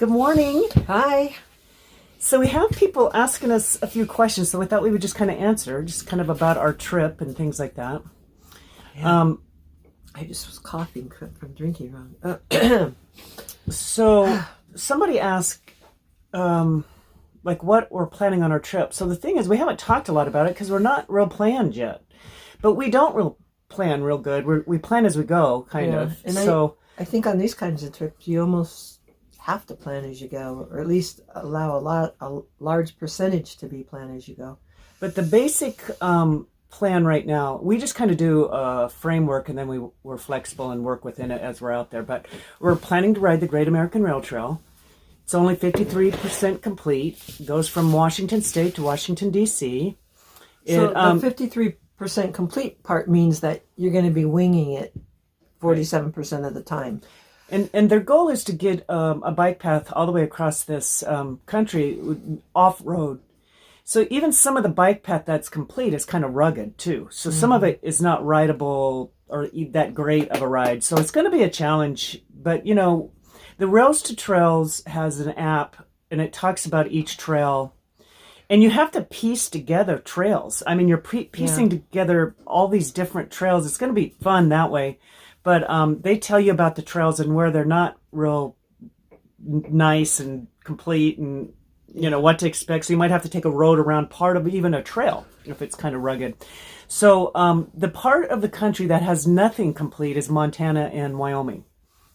Good morning. Hi. So we have people asking us a few questions, so we thought we would just kind of answer, just kind of about our trip and things like that. Yeah. I just was coughing from drinking wrong. So somebody asked, like, what we're planning on our trip. So the thing is, we haven't talked a lot about it because we're not real planned yet. But we don't real plan real good. We plan as we go, kind of. And so I think on these kinds of trips, you almost have to plan as you go, or at least allow a large percentage to be planned as you go. But the basic plan right now, we just kind of do a framework, and then we're flexible and work within it as we're out there. But we're planning to ride the Great American Rail Trail. It's only 53% complete. It goes from Washington State to Washington, D.C. So the 53% complete part means that you're going to be winging it 47% of the time. And their goal is to get a bike path all the way across this country off-road. So even some of the bike path that's complete is kind of rugged too. So some of it is not rideable or that great of a ride. So it's going to be a challenge. But, you know, the Rails to Trails has an app, and it talks about each trail. And you have to piece together trails. I mean, you're piecing together all these different trails. It's going to be fun that way. But they tell you about the trails and where they're not real nice and complete and, you know, what to expect. So you might have to take a road around part of even a trail if it's kind of rugged. So the part of the country that has nothing complete is Montana and Wyoming.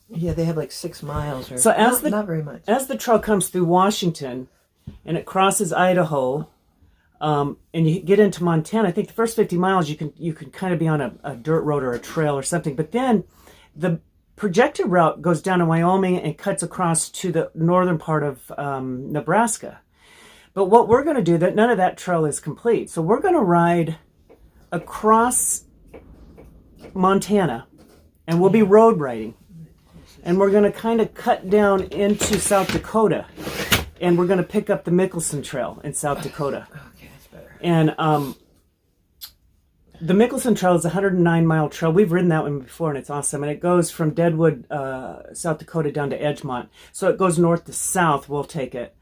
Yeah, they have like 6 miles. Or so not very much. As the trail comes through Washington and it crosses Idaho, and you get into Montana, I think the first 50 miles you can kind of be on a dirt road or a trail or something. But then the projected route goes down to Wyoming and cuts across to the northern part of Nebraska. But what we're going to do, that none of that trail is complete. So we're going to ride across Montana, and we'll be road riding. And we're going to kind of cut down into South Dakota, and we're going to pick up the Mickelson Trail in South Dakota. And the Mickelson Trail is a 109-mile trail. We've ridden that one before, and it's awesome. And it goes from Deadwood, South Dakota, down to Edgemont. So it goes north to south. We'll take it.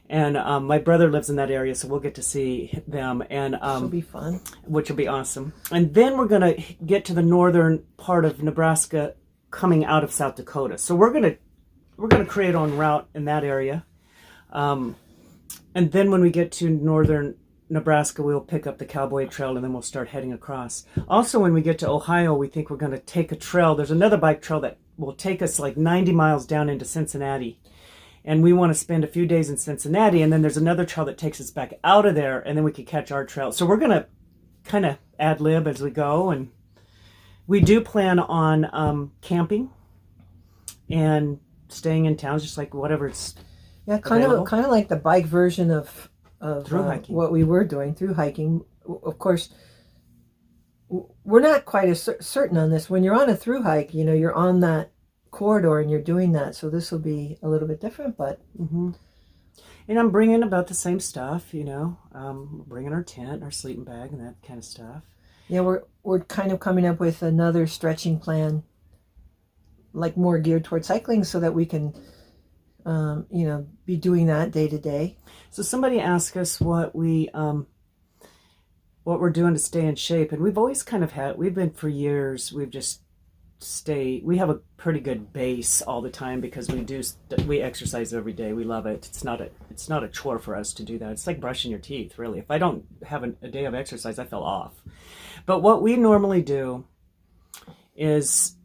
And my brother lives in that area, so we'll get to see them. And this will be fun. Which will be awesome. And then we're going to get to the northern part of Nebraska coming out of South Dakota. So we're going to create our own route in that area. And then when we get to northern Nebraska, we'll pick up the Cowboy Trail, and then we'll start heading across. Also, when we get to Ohio, we think we're going to take a trail. There's another bike trail that will take us like 90 miles down into Cincinnati. And we want to spend a few days in Cincinnati, and then there's another trail that takes us back out of there, and then we can catch our trail. So we're going to kind of ad-lib as we go, and we do plan on camping and staying in towns, just like whatever it's kind of like the bike version of through hiking. What we were doing through hiking. Of course, we're not quite as certain on this. When you're on a through hike, you know, you're on that corridor and you're doing that. So this will be a little bit different, but. And I'm bringing about the same stuff, you know, bringing our tent, our sleeping bag, and that kind of stuff. Yeah, we're kind of coming up with another stretching plan, like more geared towards cycling, so that we can, you know, be doing that day to day. So somebody asked us what we're doing to stay in shape, and we've always kind of we've been for years, we have a pretty good base all the time because we exercise every day. We love it. It's not a chore for us to do that. It's like brushing your teeth, really. If I don't have a day of exercise, I feel off. But what we normally do is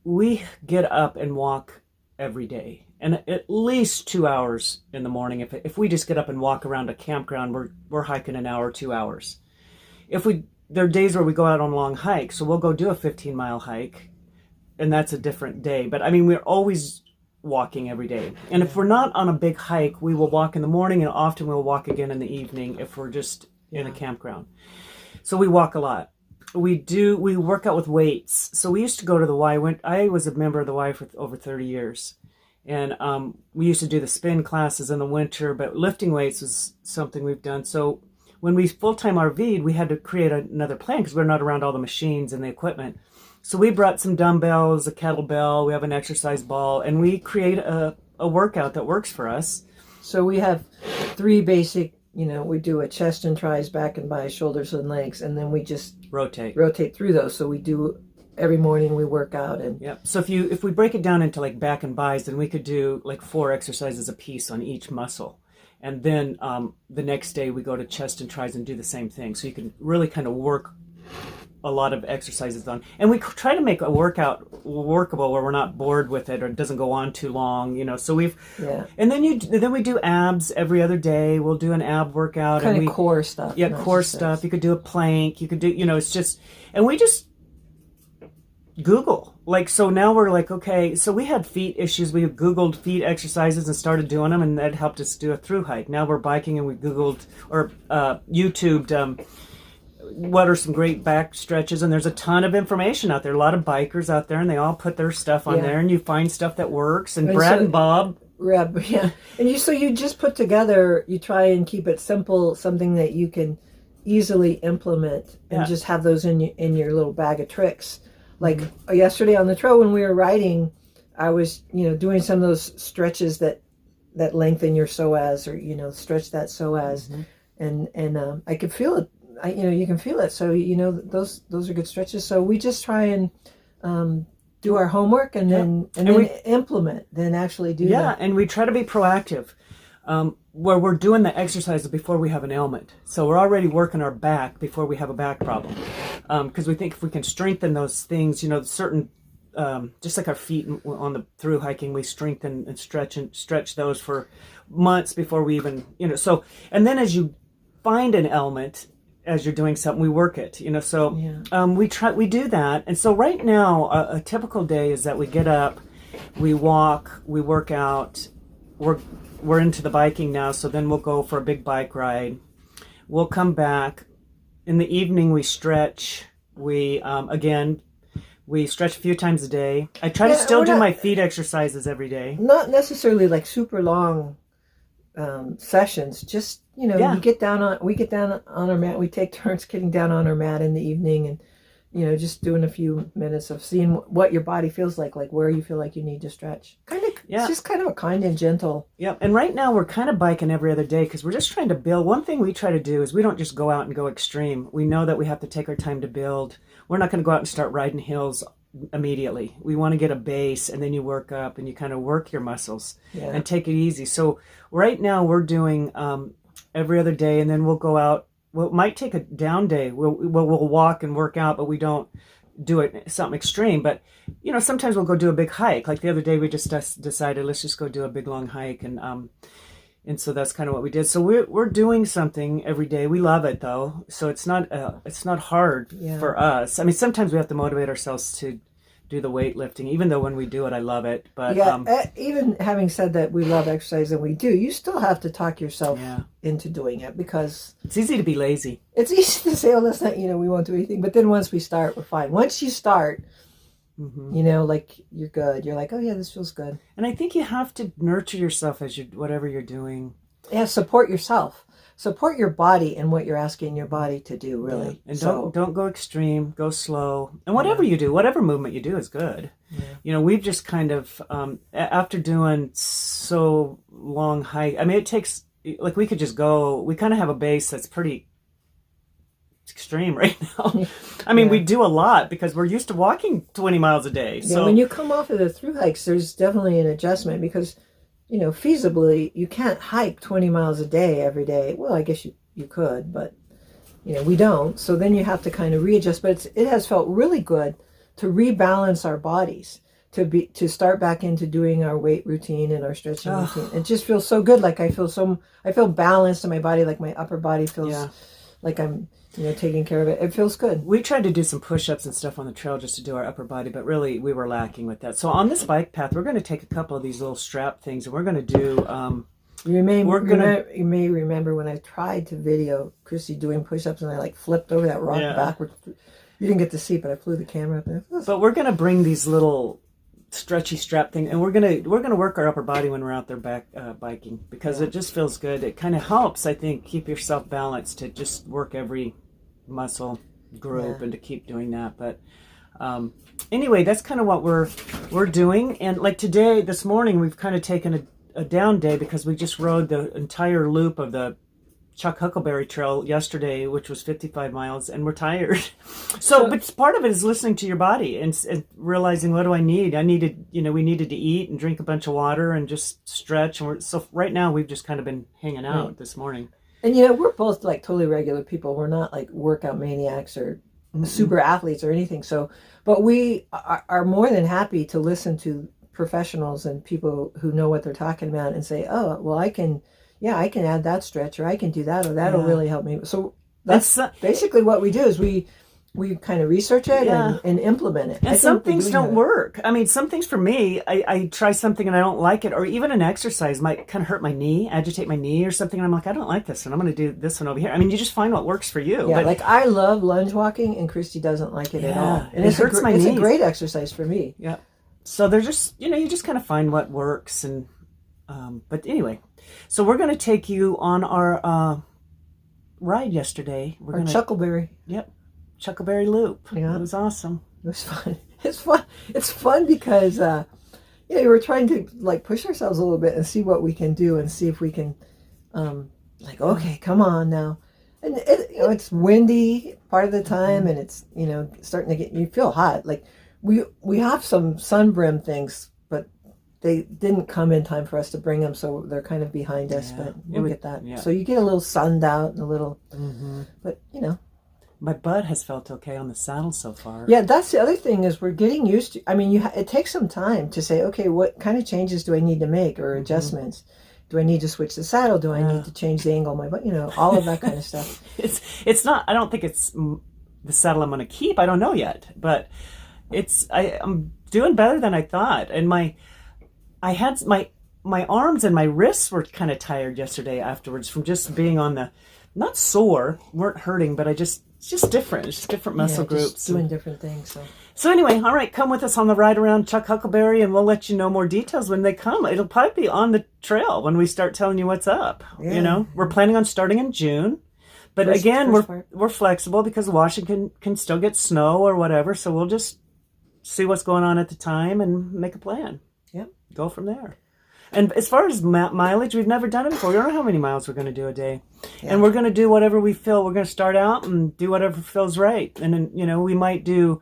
we get up and walk every day, and at least 2 hours in the morning. If we just get up and walk around a campground, we're hiking an hour, 2 hours. There are days where we go out on long hikes, so we'll go do a 15-mile hike, and that's a different day. But I mean, we're always walking every day. And if we're not on a big hike, we will walk in the morning, and often we'll walk again in the evening if we're just in a campground. So we walk a lot. We work out with weights. So we used to go to the Y. I was a member of the Y for over 30 years. And we used to do the spin classes in the winter, but lifting weights was something we've done. So when we full-time RV'd, we had to create another plan because we're not around all the machines and the equipment. So we brought some dumbbells, a kettlebell, we have an exercise ball, and we create a a workout that works for us. So we have 3 basic, we do a chest and tries, back and bis, shoulders and legs, and then we just rotate through those. So we do every morning, we work out. And yeah. So if we break it down into like back and bis, then we could do like 4 exercises a piece on each muscle. And then the next day we go to chest and tries and do the same thing. So you can really kind of work a lot of exercises on. And we try to make a workout workable where we're not bored with it or it doesn't go on too long, So and then we do abs every other day. We'll do an ab workout. Kind of core stuff. Yeah, core stuff. You could do a plank. You could do, it's just, and we just Google. Like, so now we're like, okay, so we had feet issues. We Googled feet exercises and started doing them, and that helped us do a through hike. Now we're biking and we Googled or YouTubed what are some great back stretches, and there's a ton of information out there. A lot of bikers out there, and they all put their stuff on there, and you find stuff that works. And Brad and Bob. Yeah. And you just put together, you try and keep it simple, something that you can easily implement and just have those in your little bag of tricks. Like yesterday on the trail when we were riding, I was, doing some of those stretches that lengthen your psoas or, stretch that psoas. And I could feel it. You can feel it. So, those are good stretches. So we just try and do our homework and then implement, then actually do that. Yeah, and we try to be proactive. Where we're doing the exercises before we have an ailment. So we're already working our back before we have a back problem. Because we think if we can strengthen those things, certain, just like our feet on the through hiking, we strengthen and stretch those for months before we even, so, and then as you find an ailment, as you're doing something, we work it, so we do that. And so right now, a typical day is that we get up, we walk, we work out, we're into the biking now, so then we'll go for a big bike ride. We'll come back. In the evening, we stretch. We stretch a few times a day. I try to still do my feet exercises every day. Not necessarily like super long sessions. Just, we get down on our mat. We take turns getting down on our mat in the evening and, just doing a few minutes of seeing what your body feels like where you feel like you need to stretch. It's just kind of a kind and gentle. Yeah. And right now we're kind of biking every other day because we're just trying to build. One thing we try to do is we don't just go out and go extreme. We know that we have to take our time to build. We're not going to go out and start riding hills immediately. We want to get a base and then you work up and you kind of work your muscles and take it easy. So right now we're doing every other day, and then we'll go out. Well, it might take a down day. We'll walk and work out, but we don't do it something extreme. But sometimes we'll go do a big hike. Like the other day, we just decided let's just go do a big long hike, and so that's kind of what we did. So we're doing something every day. We love it though, so it's not hard for us. I mean, sometimes we have to motivate ourselves to do the weightlifting, even though when we do it, I love it. But even having said that, we love exercise and we do. You still have to talk yourself into doing it because it's easy to be lazy. It's easy to say, "Oh, let's not," we won't do anything. But then once we start, we're fine. Once you start, like you're good. You're like, "Oh yeah, this feels good." And I think you have to nurture yourself as whatever you're doing. Yeah, support yourself. Support your body and what you're asking your body to do, really. Yeah. And don't go extreme, go slow. And whatever you do, whatever movement you do is good. Yeah. We've just kind of, after doing so long hike, I mean, it takes, like we could just go, we kind of have a base that's pretty extreme right now. I mean, we do a lot because we're used to walking 20 miles a day. So when you come off of the through hikes, there's definitely an adjustment because feasibly, you can't hike 20 miles a day every day. Well, I guess you could, but, we don't. So then you have to kind of readjust. But it has felt really good to rebalance our bodies, to start back into doing our weight routine and our stretching routine. It just feels so good. Like I feel balanced in my body, like my upper body feels like I'm taking care of it. It feels good. We tried to do some push-ups and stuff on the trail just to do our upper body, but really we were lacking with that. So on this bike path, we're going to take a couple of these little strap things, and we're going to do... you may remember when I tried to video Chrissy doing push-ups, and I flipped over that rock backwards. You didn't get to see, but I flew the camera up there. But we're going to bring these little stretchy strap thing, and we're gonna work our upper body when we're out there back biking because it just feels good. It kind of helps, I think, keep yourself balanced to just work every muscle group and to keep doing that. But Anyway, that's kind of what we're doing. And like today, this morning, we've kind of taken a down day because we just rode the entire loop of the Huckleberry Trail yesterday, which was 55 miles, and we're tired. But part of it is listening to your body and realizing, what do I need? We needed to eat and drink a bunch of water and just stretch. And so right now we've just kind of been hanging out this morning. And we're both like totally regular people. We're not like workout maniacs or super athletes or anything. So, but we are more than happy to listen to professionals and people who know what they're talking about and say, oh, well, I can add that stretch, or I can do that, or that'll really help me. So that's basically what we do is we kind of research it and implement it. And some things don't work. I mean, some things for me, I try something and I don't like it, or even an exercise might kind of hurt my knee, agitate my knee or something. And I'm like, I don't like this, and I'm going to do this one over here. I mean, you just find what works for you. Yeah, like I love lunge walking, and Christy doesn't like it at all. And it hurts my knees. It's a great exercise for me. Yeah. So they're just, you just kind of find what works. And but anyway, so we're going to take you on our ride yesterday. Our Huckleberry. Yep. Huckleberry Loop. Yeah. It was awesome. It was fun. It's fun because we're trying to like push ourselves a little bit and see what we can do and see if we can okay, come on now. And it's windy part of the time, and it's starting to get, you feel hot. Like we have some sunbrim things, but they didn't come in time for us to bring them, so they're kind of behind us. But we'll get that. Yeah. So you get a little sunned out and a little, but my butt has felt okay on the saddle so far. Yeah, that's the other thing is we're getting used to. I mean, it takes some time to say, okay, what kind of changes do I need to make or adjustments? Do I need to switch the saddle? Do I need to change the angle of my butt? All of that kind of stuff. It's not. I don't think it's the saddle I'm going to keep. I don't know yet, but I'm doing better than I thought. And my arms and my wrists were kind of tired yesterday afterwards from just being on the, not sore, weren't hurting, but it's just different. It's just different muscle groups. Just doing different things. So anyway, all right, come with us on the ride around Huckleberry, and we'll let you know more details when they come. It'll probably be on the trail when we start telling you what's up. Yeah. We're planning on starting in June. But again, we're flexible because Washington can still get snow or whatever. So we'll just see what's going on at the time and make a plan. Yep. Go from there. And as far as mileage, we've never done it before. We don't know how many miles we're going to do a day. Yeah. And we're going to do whatever we feel. We're going to start out and do whatever feels right. And then, we might do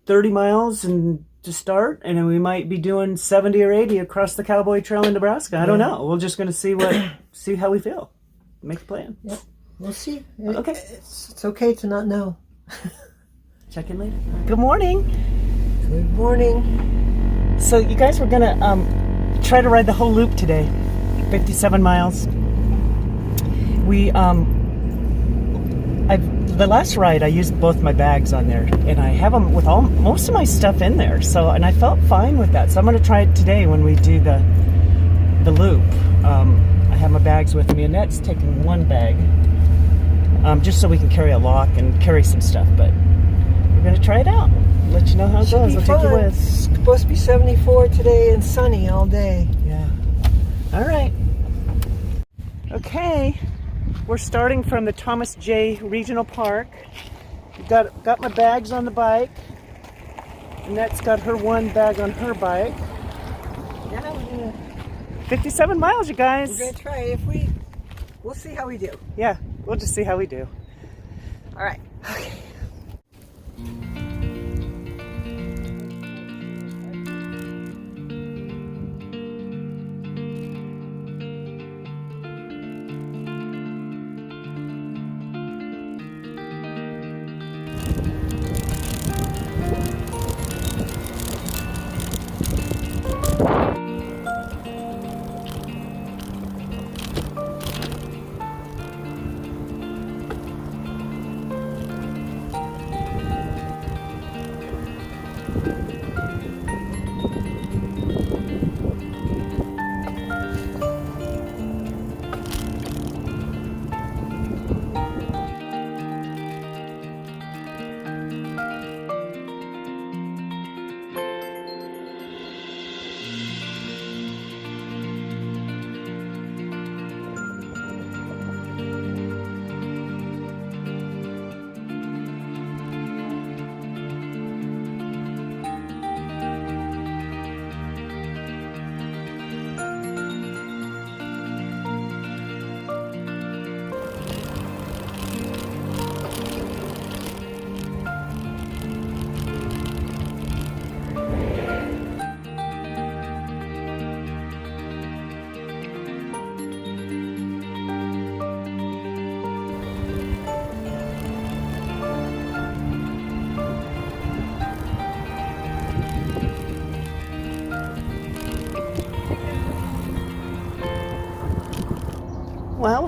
30 miles and to start, and then we might be doing 70 or 80 across the Cowboy Trail in Nebraska. I don't know. We're just going to see how we feel. Make a plan. Yep. We'll see. Okay. It's okay to not know. Check in later. Good morning. Good morning. So you guys, we're going to try to ride the whole loop today. 57 miles. The last ride I used both my bags on there, and I have them with most of my stuff in there. And I felt fine with that. So I'm going to try it today when we do the loop. I have my bags with me, and that's taking one bag, just so we can carry a lock and carry some stuff. But we're going to try it out. Let you know how it goes. I'll take you with. It's supposed to be 74 today and sunny all day. Yeah. All right. Okay. We're starting from the Thomas J. Regional Park. Got my bags on the bike. Annette's got her one bag on her bike. Yeah, we're gonna 57 miles, you guys. We're gonna try it. We'll see how we do. Yeah, we'll just see how we do. All right. Okay.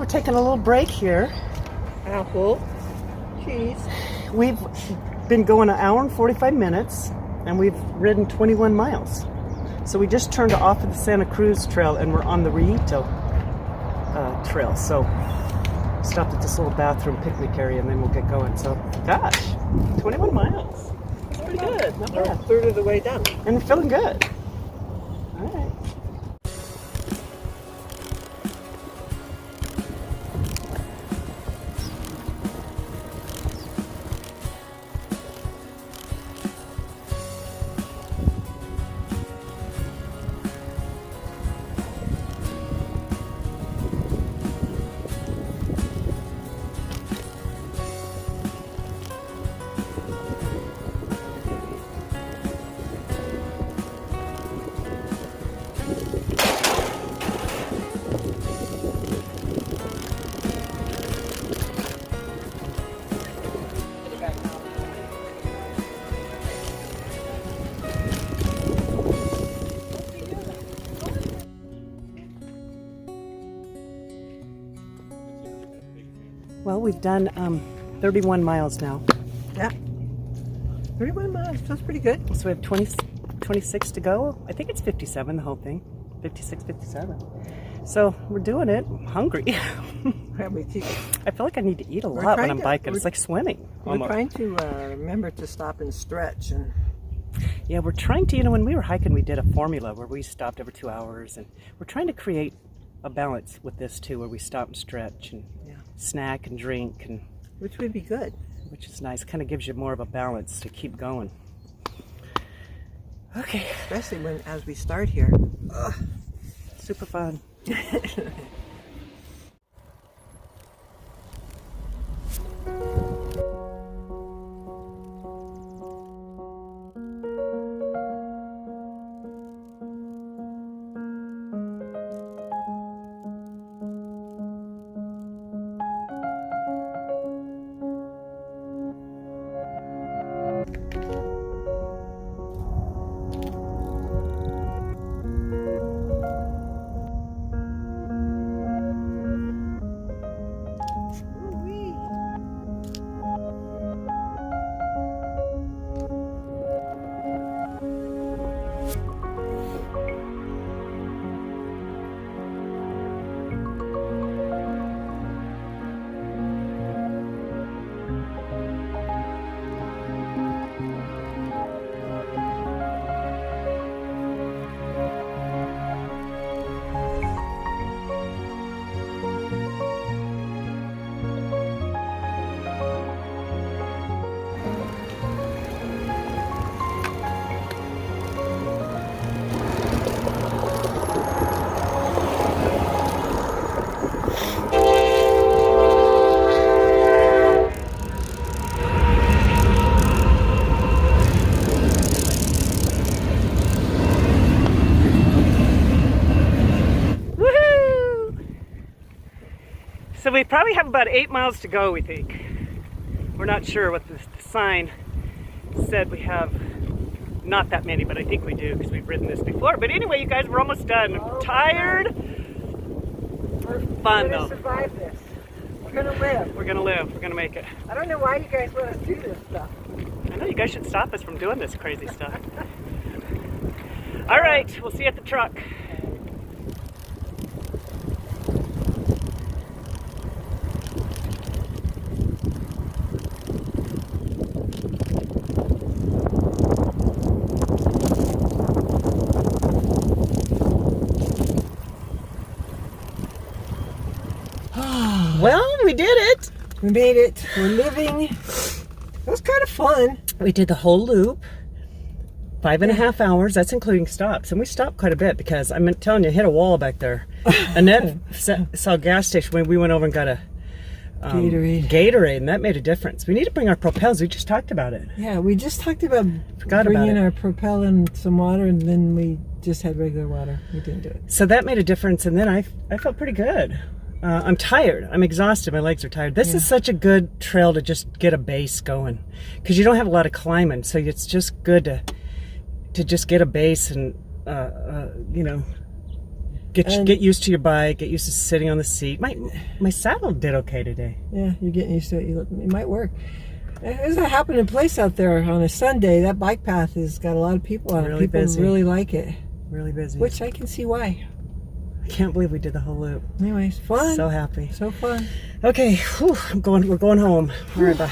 we're taking a little break here. Apple, cheese. We've been going an hour and 45 minutes, and we've ridden 21 miles. So we just turned off of the Santa Cruz Trail, and we're on the Rito Trail. So stopped at this little bathroom picnic area, and then we'll get going. So, gosh, 21 miles. That's pretty good. Not We're a bad. third of the way down. And we're feeling good. All right. Well, we've done 31 miles now. Yeah. 31 miles. That's pretty good. So we have 26 to go. I think it's 57, the whole thing. 56, 57. So we're doing it. I'm hungry. Yeah, I feel like I need to eat a We're lot when trying I'm to- biking. we're- It's like swimming. We're Almost. trying to remember to stop and stretch. And Yeah, we're trying to, when we were hiking, we did a formula where we stopped every 2 hours, and we're trying to create a balance with this too, where we stop and stretch and snack and drink, and which would be good. which is nice. Kind of gives you more of a balance to keep going. Okay, Especially as we start here. super fun. So we probably have about 8 miles to go, we think. We're not sure what the sign said. We have not that many, but I think we do because we've ridden this before. But anyway, you guys, we're almost done. Tired. Fun though. Survive this. We're gonna live. We're gonna live. We're gonna make it. I don't know why you guys let us do this stuff. I know you guys should stop us from doing this crazy stuff. All right, we'll see you at the truck. Well, we did it. We made it. We're living. It was kind of fun. We did the whole loop, 5.5 hours. That's including stops, and we stopped quite a bit because I'm telling you, hit a wall back there. Annette saw a gas station when we went over and got a Gatorade, and that made a difference. We need to bring our propels. We just talked about it. Yeah, we just talked about Forgot bringing about it. our Propel and some water, and then we just had regular water. We didn't do it. So that made a difference, and then I felt pretty good. I'm tired. I'm exhausted. My legs are tired. This is such a good trail to just get a base going because you don't have a lot of climbing, so it's just good to just get a base and Get used to your bike. Get used to sitting on the seat. My saddle did okay today. Yeah, you're getting used to it. It might work. There's a happening place out there on a Sunday. That bike path has got a lot of people on it. Really People busy. really like it. Really busy. Which I can see why. I can't believe we did the whole loop. Anyways, fun. So happy. So fun. Okay, we're going home. All right, bye.